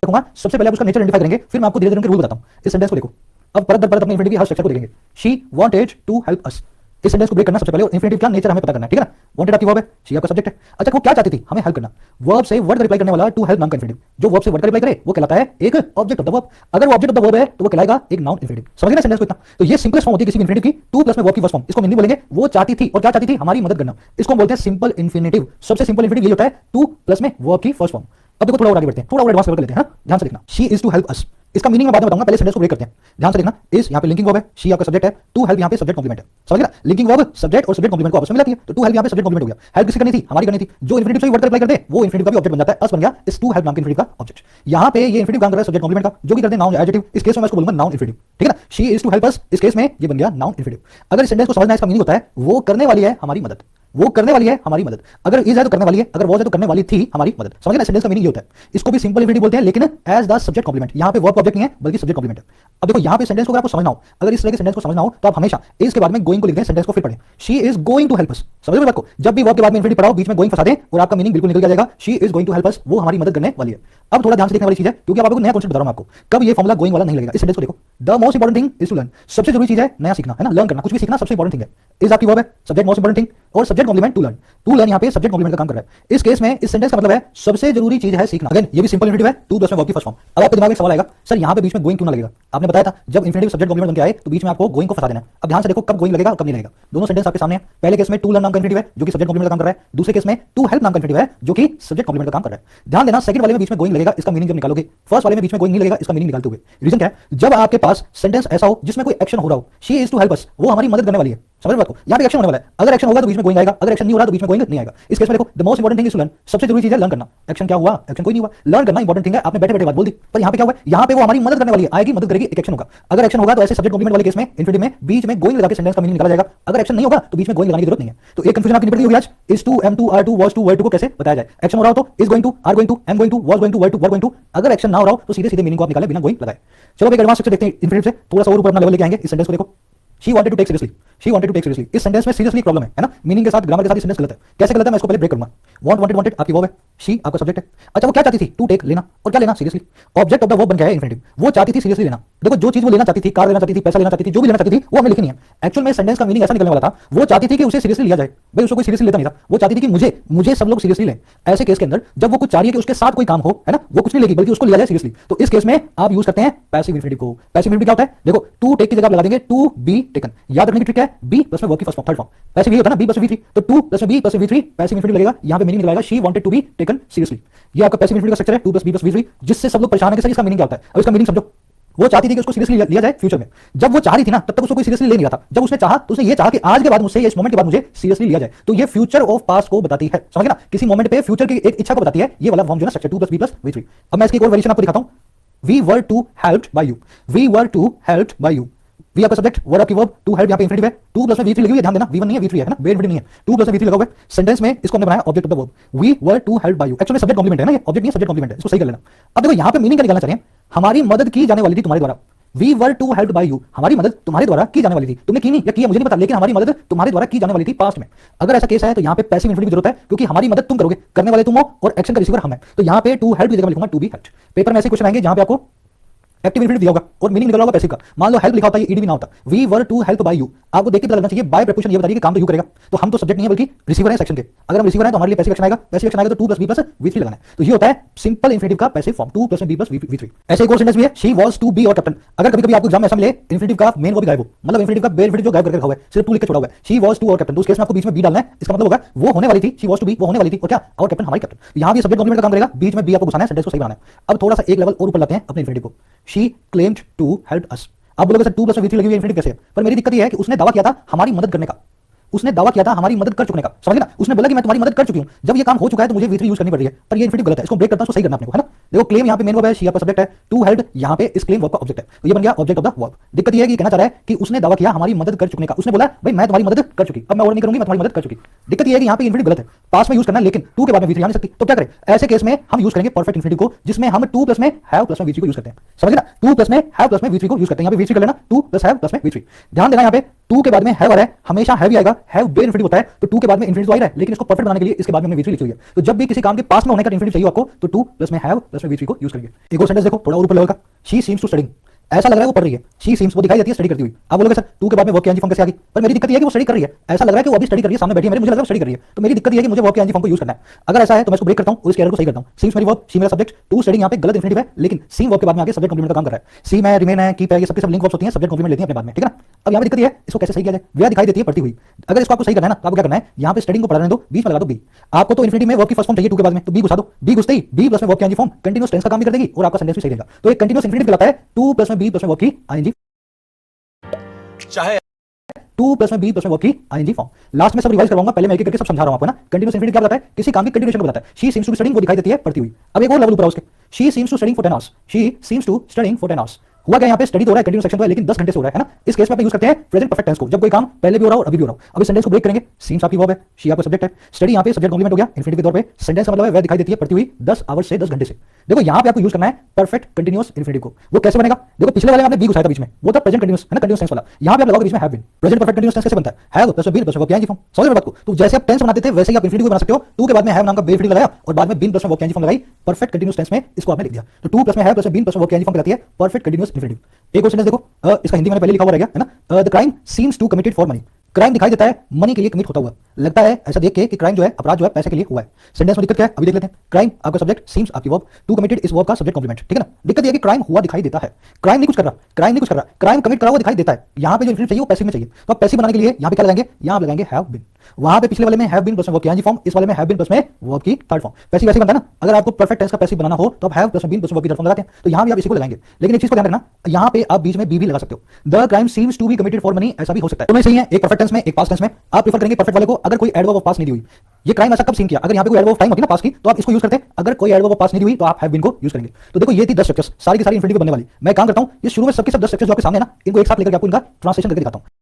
रखूंगा, सबसे पहले आप उसका नेचर आइडेंटिफाई करेंगे, फिर मैं आपको धीरे धीरे उनके रूल बताता हूं। इस सेंटेंस को देखो, अब परत दर परत अपने इंफिनिटिव के हर स्ट्रक्चर को देखेंगे। She wanted to help us, इस सेंटेंस को ब्रेक करना सबसे पहले इंफिनिटिव का नेचर हमें पता करना है, ठीक है ना। वांटेड आपकी वर्ब है, शी आपका सब्जेक्ट है। अच्छा वो क्या चाहती थी, हमें हेल्प करना। वर्ब से वर्ड का रिप्लाई करने वाला टू हेल्प नाम का इंफिनिटिव, जो वर्ब से वर्ड का रिप्लाई करे वो कहलाता है एक ऑब्जेक्ट ऑफ द वर्ब। अगर वो ऑब्जेक्ट ऑफ द वर्ब है तो वो कहलाएगा एक नाउन इंफिनिटिव। समझ गए ना सेंटेंस को इतना। तो ये सिंपलेस्ट फॉर्म होती है किसी भी इंफिनिटिव की, टू प्लस में वर्ब की फर्स्ट फॉर्म, इसको हिंदी बोलेंगे वो चाहती थी। और क्या चाहती थी, हमारी मदद करना, इसको बोलते हैं सिंपल इंफिनिटिव। सबसे सिंपल इंफिनिटिव ये होता है टू प्लस में वर्ब की फर्स्ट फॉर्म। अब देखो थोड़ा और आगे बढ़ते हैं, थोड़ा और एडवांस लेवल लेते हैं। ध्यान से देखना, she is to help us, इसका मीनिंग मैं बाद में बताऊंगा, पहले सेंटेंस को ब्रेक करते हैं। ध्यान से देखना, इस यहां पे लिंकिंग वर्ब है, शी आपका सब्जेक्ट है, टू हेल्प यहां पे सब्जेक्ट कॉम्प्लीमेंट है। समझ गया, लिंकिंग वर्ब सब्जेक्ट और सब्जेक्ट कॉम्प्लीमेंट को आपस में मिलाती है, तो टू हेल्प यहां पे सब्जेक्ट कॉम्प्लीमेंट हो गया। हेल्प किसी करनी थी, हमारी करनी थी। जो इंफिनिटिव से वर्ड का रिप्लाई कर दे वो इंफिनिटिव का भी ऑब्जेक्ट बन जाता है, अस बन गया इस टू हेल्प नाम के इंफिनिटिव का ऑब्जेक्ट। यहां पे ये इंफिनिटिव काम कर रहा है सब्जेक्ट कॉम्प्लीमेंट का, जो कि करते हैं नाउन एडजेक्टिव। इस केस में मैं इसको बोलूंगा नाउन इंफिनिटिव, ठीक है ना। She is to help us, इस केस में ये बन गया नाउन इंफिनिटिव। अगर इस सेंटेंस को समझना है, इसका मीनिंग होता है वो करने वाली है हमारी मदद, वो करने वाली है हमारी मदद। अगर इज है तो करने वाली है, अगर वॉज है तो करने वाली थी हमारी मदद। समझ गए ना, सेंटेंस का मीनिंग ये होता है। इसको भी सिंपल इंफिनिटिव बोलते हैं, लेकिन एज द सब्जेक्ट कॉम्प्लीमेंट। यहां पे वर्ब ऑब्जेक्ट नहीं है बल्कि सब्जेक्ट कॉम्प्लीमेंट है। अब देखो यहां पे सेंटेंस को अगर आपको समझना हो, अगर इस तरह के सेंटेंस को समझना हो तो आप हमेशा इज के बाद में गोइंग को लिख दें, सेंटेंस को फिर पढ़ें। She is going to help us, समझ रहे हो। जब भी वर्ब के बाद में इंफिनिटिव पढ़ाओ बीच में गोइंग फंसा दें और आपका मीनिंग बिल्कुल निकल जाएगा। She is going to help us, वो हमारी मदद करने वाली है। अब थोड़ा ध्यान से देखने वाली चीज है, क्योंकि आपको नया कॉन्सेप्ट बता रहा हूं आपको, कब ये फॉर्मूला गोइंग वाला नहीं लगेगा। इस सेंटेंस को देखो, the most important thing is to learn, सबसे जरूरी चीज है नया सीखना, है ना। लर्न करना, कुछ भी सीखना सबसे इंपोर्टेंट थिंग है। इज आपकी वर्ब है, सब्जेक्ट मोस्ट इंपोर्टेंट थिंग, और subject complement to learn. To learn यहां पे सब्जेक्ट कॉम्प्लीमेंट का काम कर रहा है। इस केस में इस सेंटेंस का मतलब है सबसे जरूरी चीज है सीखना। अगेन ये भी सिंपल इंफिनिटिव है, टू प्लस में वर्ब की फर्स्ट फॉर्म। अब आपके दिमाग में सवाल आएगा, सर यहां पे बीच में गोइंग क्यों ना लगेगा। आपने बताया था जब इंफिनिटिव सब्जेक्ट कॉम्प्लीमेंट बन के आए तो बीच में आपको गोइंग को फंसा देना है। अब ध्यान से देखो कब गोइंग लगेगा कब नहीं लगेगा। दोनों सेंटेंस आपके सामने है। पहले केस में टू लर्न नाम का इंफिनिटिव है जो कि सब्जेक्ट कॉम्प्लीमेंट का काम कर रहा है, दूसरे केस में टू हेल्प नाम का इंफिनिटिव है जो कि सब्जेक्ट कॉम्प्लीमेंट का काम कर रहा है। ध्यान देना, सेकंड वाले में बीच में गोइंग लगेगा, इसका मीनिंग जब निकालोगे, फर्स्ट वाले में बीच में गोइंग नहीं लगेगा, इसका मीनिंग निकालते हुए। रीजन क्या है, जब आपके पास सेंटेंस ऐसा हो जिसमें कोई एक्शन हो रहा हो, she is to help us, वो हमारी मदद करने वाली है। समझ रहे हो बात को, यहां पे एक्शन होने वाला है। अगर एक्शन होगा तो बीच में गोइंग आएगा, अगर एक्शन नहीं हो रहा तो बीच में गोइंग नहीं आएगा। इस केस में देखो, the most important thing is to learn, सबसे जरूरी चीज है लर्न करना। एक्शन क्या हुआ, एक्शन कोई नहीं हुआ, लर्न करना इंपोर्टेंट थिंग है। आपने बैठे बैठे बात बोल दी, पर यहां पे क्या हुआ, यहां पे वो हमारी मदद करने वाली है, आएगी मदद करेगी, एक एक्शन होगा। अगर एक्शन होगा तो ऐसे सब्जेक्ट कॉम्प्लीमेंट वाले केस में इंफिनिटिव में बीच में गोइंग लगा के सेंटेंस का मीनिंग निकाला जाएगा। अगर एक्शन नहीं होगा तो बीच में गोइंग लगाने की जरूरत नहीं है। तो एक कंफ्यूजन आपकी निपट गई होगी आज, is to, am to, are to, was to, were to को कैसे बताया जाए। एक्शन हो रहा हो तो is going to, are going to, am going to, was going to, were to, were going to. अगर एक्शन ना हो रहा हो तो सीधे सीधे मीनिंग को आप निकालें बिना गोइंग लगाए। चलो एक एडवांस स्ट्रक्चर देखते हैं इंफिनिटिव से, थोड़ा सा और ऊपर अपना लेवल लेके आएंगे। इस सेंटेंस को देखो, She wanted to take seriously. She wanted to take seriously. इस सेंटेंस में सीरियसली प्रॉब्लम है ना, मीनिंग के साथ ग्रामर के साथ सेंटेंस गलत है। कैसे गलत है मैं इसको पहले ब्रेक करूंगा। Want wanted wanted आपकी वर्ब है, she आपका सब्जेक्ट है। अच्छा वो क्या चाहती थी, टू टेक लेना, और क्या लेना seriously, object of the verb बन गया है इंफिनिटिव। वो चाहती थी सीरियसली लेना। देखो जो चीज वो लेना चाहती थी, कार लेना चाहती थी, पैसा लेना चाहती थी, जो भी लेना चाहती थी वो हमें लिखनी है। एक्चुअल में सेंटेंस का मीनिंग ऐसा निकलने वाला था, वो चाहती थी कि उसे सीरियसली लिया जाए। भाई उसको कोई सीरियसली लेता नहीं था, वो चाहती थी कि मुझे सब लोग सीरियसली लें। ऐसे केस के अंदर जब वो कुछ चाह रही है कि उसके साथ कोई काम हो, है ना, वो कुछ नहीं लेगी बल्कि उसको लिया जाए सीरियसली, तो इस केस में आप यूज करते हैं पैसिव इंफिनिटिव को। पैसिव इंफिनिटिव क्या होता है, देखो टू टेक की जगह आप लगा देंगे टू बी टेकन। याद रखने की ट्रिक है, बी प्लस में वर्ब की first form, third form. Passive ये होता है ना, बी प्लस v3, तो टू प्लस में be plus v3 passive infinitive लगेगा। यहां पे मीनिंग निकलेगा she wanted to be taken seriously. ये आपका पैसिव इंफिनिटिव का स्ट्रक्चर है, to plus be plus v3, जिससे सब लोग परेशान है कि सर इसका मीनिंग क्या होता है। अब इसका मीनिंग समझो, वो चाहती थी कि उसको सीरियसली लिया जाए फ्यूचर में। जब वो चाह रही थी ना तब तक उसको कोई सीरियसली ले नहीं रहा था। जब उसने चाहा तो उसने ये चाहा कि आज के बाद मुझसे, इस मोमेंट के बाद मुझे सीरियसली लिया जाए। तो ये फ्यूचर ऑफ पास्ट को बताती है, समझ गए ना, किसी मोमेंट पे फ्यूचर की एक इच्छा को बताती है ये वाला फॉर्म जो है structure, to plus be plus v3। अब मैं इसकी एक और वेरिएशन आपको दिखाता हूं। We were to helped by you, we were to helped by you. We आपका सब्जेक्ट, वर्ब आपकी वर्ब, टू हेल्प यहां पे इंफिनिटिव है, टू प्लस में v3 लगी हुई है। ध्यान देना v1 नहीं है v3 है ना, बेड नहीं है, टू प्लस में v3 लगा हुआ है। सेंटेंस में इसको हमने बनाया object of the verb, we were to help by you. Actually subject complement है ना, ये ऑब्जेक्ट नहीं है सब्जेक्ट कॉम्प्लीमेंट है, इसको सही कर लेना। अब देखो यहां पे मीनिंग क्या निकालना चाह रहे हैं, हमारी मदद की जाने वाली थी तुम्हारे द्वारा। We were to helped by you, हमारी मदद तुम्हारे द्वारा की जाने वाली थी। तुमने की नहीं या किया मुझे नहीं पता, लेकिन हमारी मदद तुम्हारे द्वारा की जाने वाली थी पास्ट में। अगर ऐसा केस है तो यहां पे पैसिव इंफिनिटिव की जरूरत है, क्योंकि हमारी मदद तुम करोगे, करने वाले तुम हो और एक्शन का रिसीवर हम है। तो यहां पे टू हेल्प की जगह मैं लिखूंगा टू बी हेल्प्ड। पेपर में ऐसे क्वेश्चन आएंगे जहां पे आपको एक्टिव इंफिनिटिव दिया होगा और मीनिंग निकला होगा पैसिव का। मान लो हेल्प लिखा होता है, ईडी भी ना होता, we were to help by you. आपको देख के पता लगना चाहिए बाय प्रीपोजिशन ये बता रही है कि काम तो यू करेगा। तो हम तो सब्जेक्ट नहीं है बल्कि रिसीवर है सेक्शन के। अगर हम रिसीवर है तो हमारे लिए पैसिव एक्शन आएगा, पैसिव एक्शन आएगा तो to plus be plus v3 लगाना है। तो ये होता है सिंपल इंफिनिटिव का passive form, to plus be plus v3। ऐसे एक और सेंटेंस भी है, शी वाज टू बी और कैप्टन। अगर कभी कभी आपको एग्जाम में ऐसा मिले इंफिनिटिव का मेन वो भी गायब हो, मतलब इंफिनिटिव का बेर इंफिनिटिव जो गायब करके रखा हुआ है, सिर्फ टू लिख के छोड़ा हुआ है, शी वाज टू और कैप्टन, तो उस केस में आपको बीच में बी डालना है। इसका मतलब होगा वो होने वाली थी, शी वाज टू बी वो होने वाली थी, और क्या, और कैप्टन हमारी कैप्टन। यहां भी सब्जेक्ट कॉम्प्लीमेंट का काम करेगा, बीच में बी आपको घुसाना है, सेंटेंस को सही बनाना है। अब थोड़ा सा एक लेवल और ऊपर लाते हैं अपने इंफिनिटिव को। She claimed to help us. आप बोलोगे सर टू प्लस v3 लगी हुई इंफिनिटिव कैसे है, पर मेरी दिक्कत यह है कि उसने दावा किया था हमारी मदद करने का, उसने दावा किया था हमारी मदद कर चुकने का, समझ ना, उसने बोला कि मैं तुम्हारी मदद कर चुकी हूं। जब ये काम हो चुका है तो मुझे v3 यूज करनी पड़ रही है, पर ये इंफिनिटिव गलत है, इसको ब्रेक करता हूं, इसको सही करना आपने को, है ना। देखो क्लेम यहां पे मेन वर्ब है, शी आपका सब्जेक्ट है, टू हेल्प यहां पे इस क्लेम वर्ब का ऑब्जेक्ट है, तो ये बन गया ऑब्जेक्ट ऑफ द वर्ब। दिक्कत ये है कि कहना चाह रहा है कि उसने दावा किया हमारी मदद कर चुकने का, उसने बोला भाई मैं तुम्हारी मदद कर चुकी, अब मैं और नहीं करूंगी, मैं तुम्हारी मदद कर चुकी। दिक्कत ये है कि यहां पे इंफिनिटिव गलत है, पास में यूज करना, लेकिन टू के बाद में v3 आ नहीं सकती। तो क्या करें, ऐसे केस में हम यूज करेंगे परफेक्ट इंफिनिटिव को, जिसमें हम टू प्लस में हैव प्लस में v3 को यूज करते हैं, समझ ना, टू प्लस में हैव प्लस में v3 को यूज करते हैं। यहां पे v3 कर लेना, टू प्लस हैव प्लस में v3। ध्यान देना यहां पे टू के बाद में हैव आ रहा है, हमेशा हैव ही आएगा, हैव बेन इंफिनिटिव होता है, तो टू के बाद में इंफिनिटिव तो आ ही रहा है, लेकिन इसको परफेक्ट बनाने के लिए इसके बाद में हमने V3 लिखी हुई है। तो जब भी किसी काम के पास में होने का इंफिनिटिव चाहिए आपको, तो टू प्लस में हैव प्लस में V3 को यूज करेंगे। एक और सेंटेंस देखो थोड़ा और ऊपर लेवल का, शी सीम्स टू स्टडिंग, ऐसा लग रहा है वो पढ़ रही है, शी सीम्स वो दिखाई देती है स्टडी करती हुई। आप बोलोगे सर टू के बाद में वर्ब की एनजी फॉर्म कैसे आ गई, पर मेरी दिक्कत ये है कि वो स्टडी कर रही है, ऐसा लग रहा है कि वो अभी स्टडी कर रही है, सामने बैठी है मेरे, मुझे लग रहा है स्टडी कर रही है, तो मेरी दिक्कत ये है कि मुझे वर्ब की एनजी फॉर्म को यूज करना है। अगर ऐसा है तो मैं इसको ब्रेक करता हूं और इसके एरर को सही करता हूं। सीम्स मेरी वर्ब, शी मेरा सब्जेक्ट, टू स्टडिंग यहां पे गलत इंफिनिटिव है, लेकिन सीम वर्ब के बाद में आके सब्जेक्ट कॉम्प्लीमेंट का काम कर रहा है। सी में रिमेन है, कीप है, ये सबके सब लिंक वर्ब्स होती हैं, सब्जेक्ट कॉम्प्लीमेंट लेती हैं अपने बाद में, ठीक है ना। अब यहां पे दिक्कत ये है, इसको कैसे सही किया जाए, वे दिखाई देती है पढ़ती हुई। अगर इसको आपको सही करना है ना, तो आपको क्या करना है, यहां पे स्टडिंग को पढ़ा रहने दो, बीच में लगा दो बी। आपको तो इंफिनिटिव में वर्ब की फर्स्ट फॉर्म चाहिए टू के बाद में, तो बी घुसा दो, बी घुसते ही बी प्लस में वर्ब की एनजी फॉर्म कंटीन्यूअस टेंस का काम भी कर देगी और आपका सेंटेंस भी सही रहेगा। तो एक कंटीन्यूअस इंफिनिटिव कहलाता है टू प्लस में बी प्लस में वर्ब की आईएनजी, चाहे टू प्लस में बी प्लस में वर्ब की आईएनजी फॉर्म। लास्ट में सब रिवाइज करवाऊंगा, पहले मैं एक करके सब समझा रहा हूं आपको ना। कंटीन्यूअस इंफिनिटिव क्या बताता है, किसी काम की कंटिन्यूएशन को बताता है। She seems to be studying, वो दिखाई देती है पढ़ती हुई। अब एक और लेवल ऊपर है उसके, she seems to studying for 10 hours, she seems to studying for 10 hours. हुआ क्या, यहाँ पे स्टडी तो हो रहा है, कंटीन्यूअस सेक्शन तो है, लेकिन 10 घंटे से हो रहा है ना। इस केस में आप यूज करते हैं प्रेजेंट परफेक्ट टेंस को, जब कोई काम पहले भी हो रहा हो और अभी भी हो रहा हो। अब इस सेंटेंस को ब्रेक करेंगे, सीम्स आपकी वर्ब है, शी आपका सब्जेक्ट है, स्टडी यहाँ पे सब्जेक्ट कॉम्प्लीमेंट हो गया इंफिनिटिव के तौर पे। सेंटेंस का मतलब है वह दिखाई देती है पढ़ती हुई 10 आवर्स से 10 घंटे से। देखो यहाँ पे आपको यूज करना है परफेक्ट कंटीन्यूअस इंफिनिटिव को। वो कैसे बनेगा, देखो पिछले वाले आपने बी घुसाया था बीच में, वो था प्रेजेंट कंटीन्यूअस है ना, कंटीन्यूअस टेंस वाला। यहाँ पे आप लगाओगे बीच में have been. Present perfect continuous tense कैसे बनता है, have plus been plus verb की एनजी फॉर्म। समझ रहे हो बात को, तो जैसे आप टेंस बनाते थे वैसे ही आप इंफिनिटिव को बना सकते हो। टू के बाद में हैव नाम का इंफिनिटिव लगाया और बाद में बीन प्लस वर्ब की एनजी फॉर्म लगाई, परफेक्ट कंटीन्यूअस टेंस में इसको आपने लिख दिया। तो टू प्लस में have plus been plus verb की एनजी फॉर्म कहलाती है परफेक्ट कंटीन्यूअस इंफिनिटिव। एक और सेंटेंस देखो, इसका हिंदी मैंने पहले लिखा हुआ रहेगा है ना, the crime seems to committed for money. Crime दिखाई देता है मनी के लिए कमिट होता हुआ, लगता है ऐसा देख के कि क्राइम जो है, अपराध जो है पैसे के लिए हुआ है। सेंटेंस में दिक्कत क्या है अभी देख लेते हैं। क्राइम आपका सब्जेक्ट, सीम्स आपकी वर्ब, टू कमिटेड इस वर्ब का सब्जेक्ट कॉम्प्लीमेंट, ठीक है ना। दिक्कत ये है कि क्राइम हुआ दिखाई देता है, क्राइम नहीं कुछ कर रहा, क्राइम नहीं कुछ कर रहा, क्राइम कमिट करा हुआ दिखाई देता है। यहाँ पे जो इंफिनिटिव चाहिए वो पैसिव में चाहिए, तो आप पैसिव बनाने के लिए यहाँ पे क्या लगाएंगे, यहाँ लगाएंगे हैव बीन। वहां पे पिछले वाले में हैव बीन प्लस वर्ब की एनजी फॉर्म, इस वाले में हैव बीन प्लस में वर्ब की थर्ड फॉर्म। पैसिव वैसे बनता है ना, अगर आपको परफेक्ट टेंस का पैसिव बनाना हो तो आप have plus been plus verb की थर्ड फॉर्म लगाते हैं, तो यहाँ भी आप इसी को लगाएंगे। लेकिन एक चीज को ध्यान रखना, यहाँ पे आप बीच में बी भी लगा सकते हो। The crime seems to be committed for money, ऐसा भी हो सकता है। दोनों सही है, एक परफेक्ट टेंस में एक पास्ट टेंस में। आप प्रेफर करेंगे परफेक्ट वाले को अगर कोई एडवर्ब ऑफ पास्ट नहीं दी हुई। ये क्राइम ऐसा कब सीन किया, अगर यहाँ पे कोई एडवर्ब ऑफ टाइम होती है ना पास्ट की, तो आप इसको यूज करते हैं। अगर कोई एडवर्ब ऑफ पास्ट नहीं दी हुई तो आप हैव बीन को यूज करेंगे। तो देखो ये थी 10 स्ट्रक्चर्स, सारी की सारी इंफिनिटिव बनने वाली। मैं काम करता हूँ ये शुरू में सबके सब 10 स्ट्रक्चर्स जो आपके सामने ना, इनको एक साथ लेकर आपको इनका ट्रांसलेशन करके दिखाता हूँ।